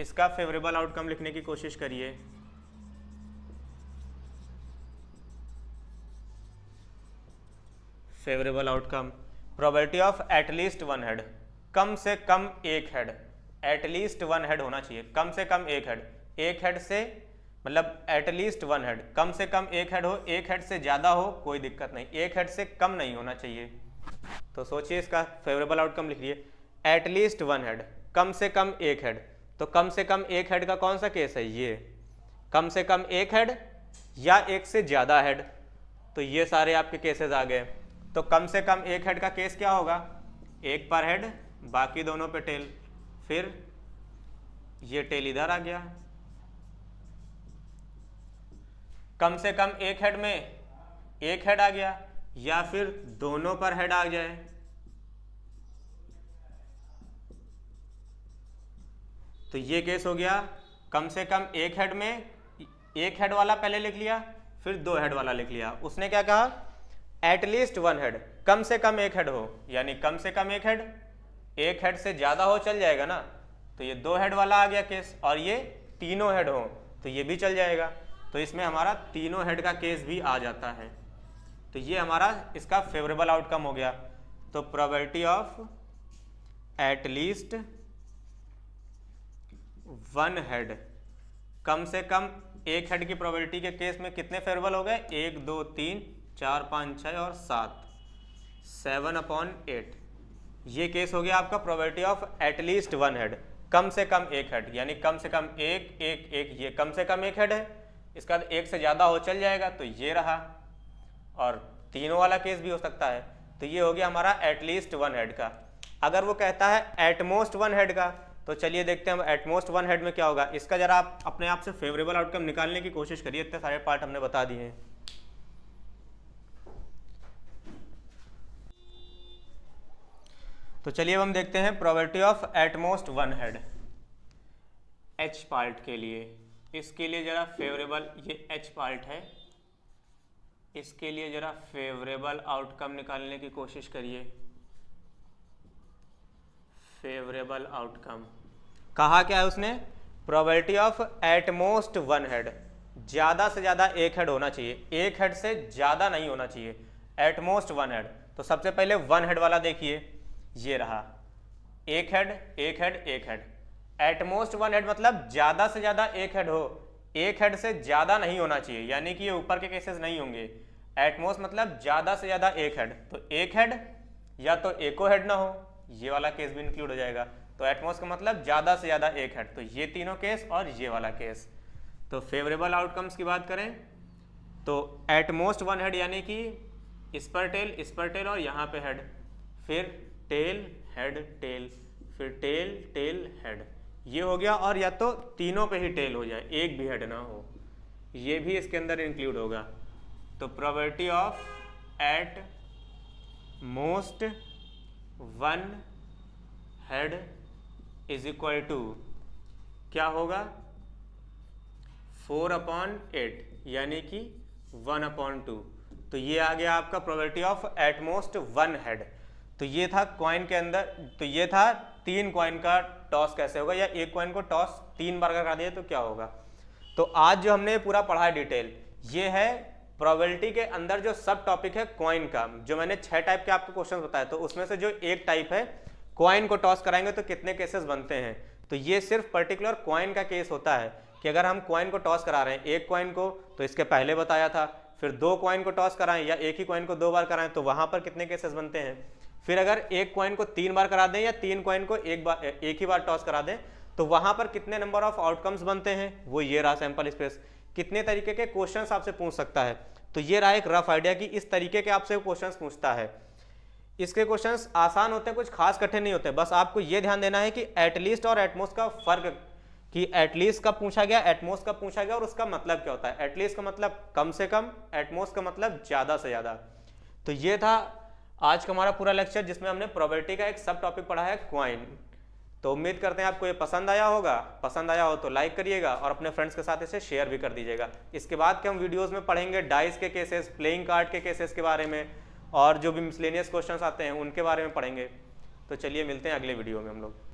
इसका फेवरेबल आउटकम लिखने की कोशिश करिए। Favourable outcome, probability of at least 1 head, कम से कम एक हेड, एटलीस्ट 1 हेड होना चाहिए, कम से कम एक हेड। एक हेड से मतलब एटलीस्ट 1 हेड, कम से कम एक हेड हो, एक हेड से ज़्यादा हो कोई दिक्कत नहीं, एक हेड से कम नहीं होना चाहिए। तो सोचिए इसका फेवरेबल आउटकम लिखिए, एटलीस्ट 1 हेड, कम से कम एक हेड। तो कम से कम एक हेड का कौन सा केस है, ये कम से कम एक हेड या एक से ज़्यादा हेड, तो ये सारे आपके केसेस आ गए। तो कम से कम एक हेड का केस क्या होगा, एक पर हेड बाकी दोनों पे टेल, फिर ये टेल इधर आ गया। कम से कम एक हेड में एक हेड आ गया या फिर दोनों पर हेड आ जाए, तो ये केस हो गया कम से कम एक हेड में, एक हेड वाला पहले लिख लिया फिर 2 हेड वाला लिख लिया। उसने क्या कहा, एटलीस्ट 1 हेड, कम से कम एक हेड हो, यानी कम से कम एक हेड, एक हेड से ज़्यादा हो चल जाएगा ना, तो ये 2 हेड वाला आ गया केस, और ये तीनों हेड हो तो ये भी चल जाएगा। तो इसमें हमारा तीनों हेड का केस भी आ जाता है। तो ये हमारा इसका फेवरेबल आउटकम हो गया। तो प्रोबेबिलिटी ऑफ एटलीस्ट 1 हेड, कम से कम एक हेड की प्रोबेबिलिटी के केस में कितने फेवरेबल हो गए, 1 2 3 4 5 6 और 7, 7/8। ये केस हो गया आपका प्रोबेबिलिटी ऑफ एटलीस्ट 1 हेड, कम से कम एक हेड, यानी कम से कम एक एक एक, ये कम से कम एक हेड है, इसका एक से ज़्यादा हो चल जाएगा तो ये रहा, और तीनों वाला केस भी हो सकता है। तो ये हो गया हमारा एटलीस्ट 1 हेड का। अगर वो कहता है एटमोस्ट 1 हेड का, तो चलिए देखते हैं हम एटमोस्ट 1 हेड में क्या होगा। इसका जरा आप अपने आप से फेवरेबल आउटकम निकालने की कोशिश करिए, इतने सारे पार्ट हमने बता दिए हैं। तो चलिए अब हम देखते हैं probability of at most 1 head H part के लिए। इसके लिए जरा फेवरेबल, ये एच पार्ट है, इसके लिए जरा फेवरेबल आउटकम निकालने की कोशिश करिए। फेवरेबल आउटकम कहा क्या है उसने, प्रोबेबिलिटी ऑफ एटमोस्ट 1 हेड, ज़्यादा से ज़्यादा एक हेड होना चाहिए, एक हेड से ज़्यादा नहीं होना चाहिए, एटमोस्ट 1 हेड। तो सबसे पहले 1 हेड वाला देखिए, ये रहा एक हेड एक हेड एक हेड। एटमोस्ट 1 हेड मतलब ज़्यादा से ज़्यादा एक हेड हो, एक हेड से ज़्यादा नहीं होना चाहिए, यानी कि ये ऊपर के केसेस नहीं होंगे। एटमोस्ट मतलब ज़्यादा से ज़्यादा एक हेड, तो एक हेड या तो एको हेड ना हो, ये वाला केस भी इंक्लूड हो जाएगा। तो एटमोस्ट का मतलब ज़्यादा से ज़्यादा एक हेड, तो ये तीनों केस और ये वाला केस। तो फेवरेबल आउटकम्स की बात करें तो एटमोस्ट 1 हेड यानी कि इस पर टेल और यहाँ पे हेड, फिर टेल हेड टेल, फिर टेल टेल हेड, ये हो गया। और या तो तीनों पे ही टेल हो जाए, एक भी हेड ना हो, ये भी इसके अंदर इंक्लूड होगा। तो probability of at most 1 head is equal to क्या होगा, 4/8, यानी कि 1/2। तो ये आ गया आपका प्रोबेबिलिटी ऑफ एटमोस्ट 1 हेड। तो ये था कॉइन के अंदर, तो ये था 3 कॉइन का टॉस कैसे होगा, या एक कॉइन को टॉस 3 बार करा दिया तो क्या होगा। तो आज जो हमने पूरा पढ़ा है डिटेल, ये है प्रोबेबिलिटी के अंदर जो सब टॉपिक है कॉइन का, जो मैंने 6 टाइप के आपको क्वेश्चन बताया, तो उसमें से जो एक टाइप है कॉइन को टॉस कराएंगे तो कितने केसेस बनते हैं। तो ये सिर्फ पर्टिकुलर कॉइन का केस होता है कि अगर हम कॉइन को टॉस करा रहे हैं, एक कॉइन को तो इसके पहले बताया था, फिर 2 कॉइन को टॉस कराएं या एक ही कॉइन को 2 बार कराएं तो वहां पर कितने केसेस बनते हैं। फिर अगर एक कॉइन को 3 बार करा दें या 3 कॉइन को एक ही बार टॉस करा दें तो वहां पर कितने नंबर ऑफ आउटकम्स बनते हैं, वो ये रहा सैंपल स्पेस। कितने तरीके के क्वेश्चंस आपसे पूछ सकता है। तो ये रहा एक रफ आइडिया कि इस तरीके के आपसे क्वेश्चंस पूछता है। इसके क्वेश्चंस आसान होते हैं, कुछ खास कठिन नहीं होते। बस आपको ये ध्यान देना है कि एटलीस्ट और एटमोस्ट का फर्क, कि एटलीस्ट कब पूछा गया, एटमोस्ट कब पूछा गया और उसका मतलब क्या होता है। एटलीस्ट का मतलब कम से कम, एटमोस्ट का मतलब ज़्यादा से ज़्यादा। तो ये था आज का हमारा पूरा लेक्चर, जिसमें हमने प्रोबेबिलिटी का एक सब टॉपिक पढ़ा है, क्वाइन। तो उम्मीद करते हैं आपको ये पसंद आया होगा। पसंद आया हो तो लाइक करिएगा और अपने फ्रेंड्स के साथ इसे शेयर भी कर दीजिएगा। इसके बाद के हम वीडियोज़ में पढ़ेंगे डाइस के केसेस, प्लेइंग कार्ड के केसेस के बारे में, और जो भी मिसलेनियस क्वेश्चंस आते हैं उनके बारे में पढ़ेंगे। तो चलिए मिलते हैं अगले वीडियो में हम लोग।